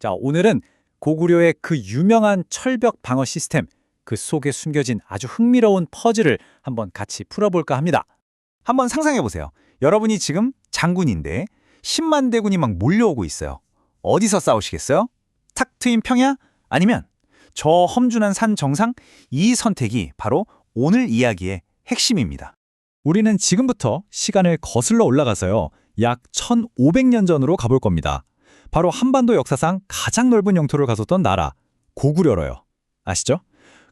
자, 오늘은 고구려의 그 유명한 철벽 방어 시스템, 그 속에 숨겨진 아주 흥미로운 퍼즐을 한번 같이 풀어볼까 합니다. 한번 상상해보세요. 여러분이 지금 장군인데 10만 대군이 막 몰려오고 있어요. 어디서 싸우시겠어요? 탁 트인 평야? 아니면 저 험준한 산 정상? 이 선택이 바로 오늘 이야기의 핵심입니다. 우리는 지금부터 시간을 거슬러 올라가서요. 약 1500년 전으로 가볼 겁니다. 바로 한반도 역사상 가장 넓은 영토를 가졌던 나라, 고구려로요. 아시죠?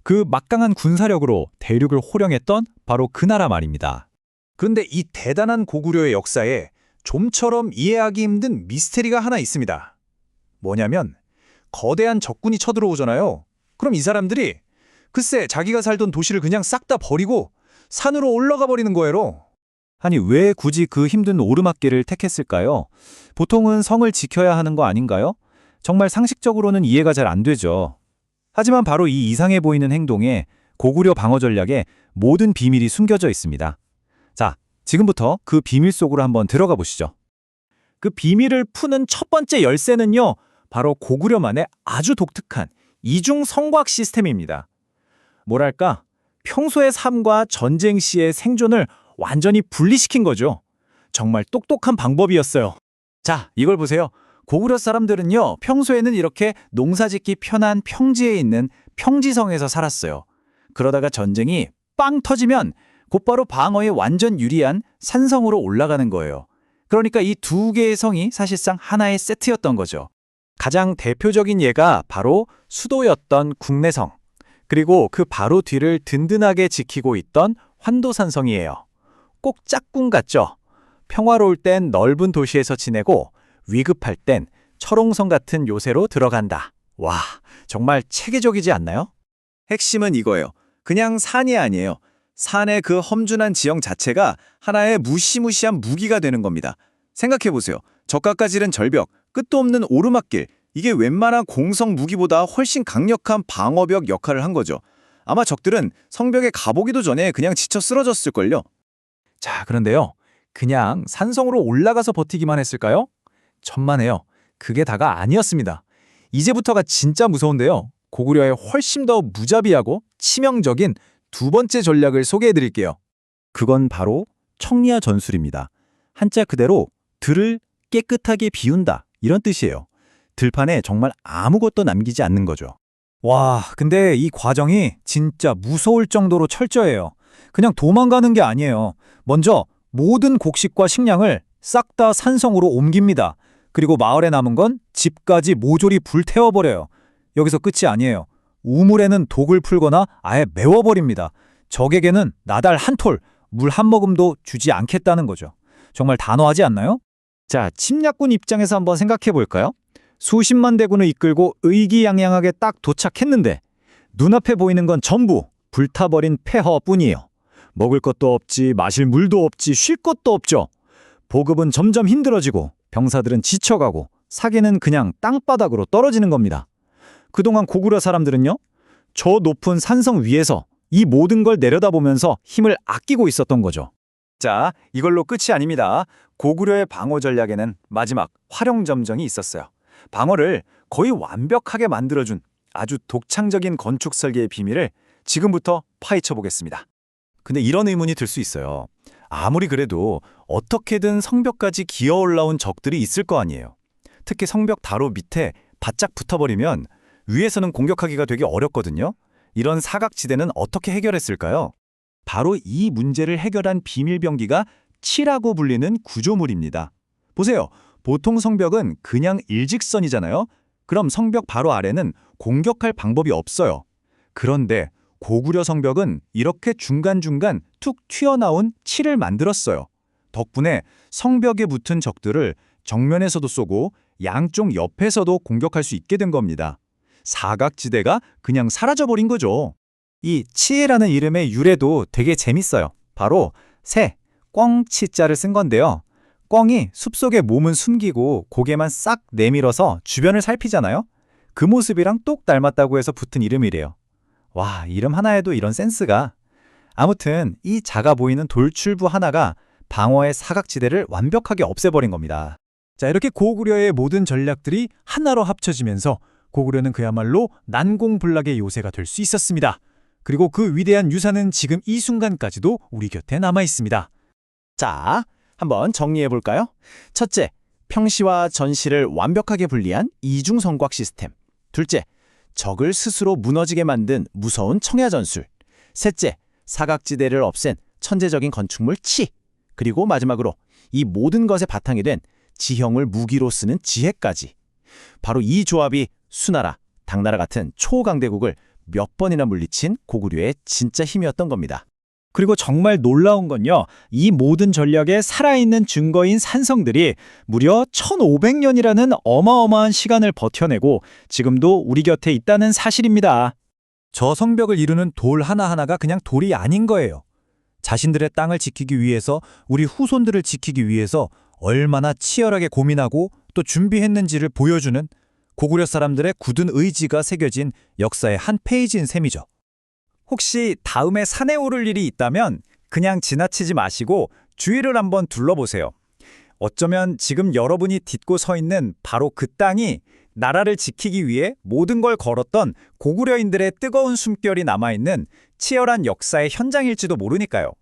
그 막강한 군사력으로 대륙을 호령했던 바로 그 나라 말입니다. 그런데 이 대단한 고구려의 역사에 좀처럼 이해하기 힘든 미스테리가 하나 있습니다. 뭐냐면 거대한 적군이 쳐들어오잖아요. 그럼 이 사람들이 글쎄 자기가 살던 도시를 그냥 싹 다 버리고 산으로 올라가 버리는 거예요. 아니, 왜 굳이 그 힘든 오르막길을 택했을까요? 보통은 성을 지켜야 하는 거 아닌가요? 정말 상식적으로는 이해가 잘 안 되죠. 하지만 바로 이 이상해 보이는 행동에 고구려 방어 전략에 모든 비밀이 숨겨져 있습니다. 자, 지금부터 그 비밀 속으로 한번 들어가 보시죠. 그 비밀을 푸는 첫 번째 열쇠는요, 바로 고구려만의 아주 독특한 이중 성곽 시스템입니다. 뭐랄까, 평소의 삶과 전쟁 시의 생존을 완전히 분리시킨 거죠. 정말 똑똑한 방법이었어요. 자, 이걸 보세요. 고구려 사람들은요, 평소에는 이렇게 농사짓기 편한 평지에 있는 평지성에서 살았어요. 그러다가 전쟁이 빵 터지면 곧바로 방어에 완전 유리한 산성으로 올라가는 거예요. 그러니까 이 두 개의 성이 사실상 하나의 세트였던 거죠. 가장 대표적인 예가 바로 수도였던 국내성, 그리고 그 바로 뒤를 든든하게 지키고 있던 환도산성이에요. 꼭 짝꿍 같죠? 평화로울 땐 넓은 도시에서 지내고 위급할 땐 철옹성 같은 요새로 들어간다. 와, 정말 체계적이지 않나요? 핵심은 이거예요. 그냥 산이 아니에요. 산의 그 험준한 지형 자체가 하나의 무시무시한 무기가 되는 겁니다. 생각해보세요. 적각까지 이른 절벽, 끝도 없는 오르막길, 이게 웬만한 공성 무기보다 훨씬 강력한 방어벽 역할을 한 거죠. 아마 적들은 성벽에 가보기도 전에 그냥 지쳐 쓰러졌을걸요. 자, 그런데요. 그냥 산성으로 올라가서 버티기만 했을까요? 천만에요. 그게 다가 아니었습니다. 이제부터가 진짜 무서운데요. 고구려의 훨씬 더 무자비하고 치명적인 두 번째 전략을 소개해드릴게요. 그건 바로 청리하 전술입니다. 한자 그대로 들을 깨끗하게 비운다, 이런 뜻이에요. 들판에 정말 아무것도 남기지 않는 거죠. 와, 근데 이 과정이 진짜 무서울 정도로 철저해요. 그냥 도망가는 게 아니에요. 먼저 모든 곡식과 식량을 싹 다 산성으로 옮깁니다. 그리고 마을에 남은 건 집까지 모조리 불태워버려요. 여기서 끝이 아니에요. 우물에는 독을 풀거나 아예 메워버립니다. 적에게는 나달 한 톨, 물 한 모금도 주지 않겠다는 거죠. 정말 단호하지 않나요? 자, 침략군 입장에서 한번 생각해 볼까요? 수십만 대군을 이끌고 의기양양하게 딱 도착했는데 눈앞에 보이는 건 전부 불타버린 폐허뿐이에요. 먹을 것도 없지, 마실 물도 없지, 쉴 것도 없죠. 보급은 점점 힘들어지고 병사들은 지쳐가고 사기는 그냥 땅바닥으로 떨어지는 겁니다. 그동안 고구려 사람들은요, 저 높은 산성 위에서 이 모든 걸 내려다보면서 힘을 아끼고 있었던 거죠. 자, 이걸로 끝이 아닙니다. 고구려의 방어 전략에는 마지막 활용점정이 있었어요. 방어를 거의 완벽하게 만들어준 아주 독창적인 건축 설계의 비밀을 지금부터 파헤쳐 보겠습니다. 근데 이런 의문이 들 수 있어요. 아무리 그래도 어떻게든 성벽까지 기어 올라온 적들이 있을 거 아니에요. 특히 성벽 다로 밑에 바짝 붙어버리면 위에서는 공격하기가 되게 어렵거든요. 이런 사각지대는 어떻게 해결했을까요? 바로 이 문제를 해결한 비밀병기가 치라고 불리는 구조물입니다. 보세요. 보통 성벽은 그냥 일직선이잖아요. 그럼 성벽 바로 아래는 공격할 방법이 없어요. 그런데 고구려 성벽은 이렇게 중간중간 툭 튀어나온 치를 만들었어요. 덕분에 성벽에 붙은 적들을 정면에서도 쏘고 양쪽 옆에서도 공격할 수 있게 된 겁니다. 사각지대가 그냥 사라져버린 거죠. 이 치해라는 이름의 유래도 되게 재밌어요. 바로 새, 꿩치자를 쓴 건데요. 꿩이 숲속에 몸은 숨기고 고개만 싹 내밀어서 주변을 살피잖아요. 그 모습이랑 똑 닮았다고 해서 붙은 이름이래요. 와, 이름 하나에도 이런 센스가. 아무튼 이 작아 보이는 돌출부 하나가 방어의 사각지대를 완벽하게 없애버린 겁니다. 자, 이렇게 고구려의 모든 전략들이 하나로 합쳐지면서 고구려는 그야말로 난공불락의 요새가 될 수 있었습니다. 그리고 그 위대한 유산은 지금 이 순간까지도 우리 곁에 남아 있습니다. 자, 한번 정리해 볼까요? 첫째, 평시와 전시를 완벽하게 분리한 이중성곽 시스템. 둘째, 적을 스스로 무너지게 만든 무서운 청야전술. 셋째, 사각지대를 없앤 천재적인 건축물 치. 그리고 마지막으로 이 모든 것의 바탕이 된 지형을 무기로 쓰는 지혜까지. 바로 이 조합이 수나라, 당나라 같은 초강대국을 몇 번이나 물리친 고구려의 진짜 힘이었던 겁니다. 그리고 정말 놀라운 건요, 이 모든 전략의 살아있는 증거인 산성들이 무려 1500년이라는 어마어마한 시간을 버텨내고 지금도 우리 곁에 있다는 사실입니다. 저 성벽을 이루는 돌 하나하나가 그냥 돌이 아닌 거예요. 자신들의 땅을 지키기 위해서, 우리 후손들을 지키기 위해서 얼마나 치열하게 고민하고 또 준비했는지를 보여주는 고구려 사람들의 굳은 의지가 새겨진 역사의 한 페이지인 셈이죠. 혹시 다음에 산에 오를 일이 있다면 그냥 지나치지 마시고 주위를 한번 둘러보세요. 어쩌면 지금 여러분이 딛고 서 있는 바로 그 땅이 나라를 지키기 위해 모든 걸 걸었던 고구려인들의 뜨거운 숨결이 남아있는 치열한 역사의 현장일지도 모르니까요.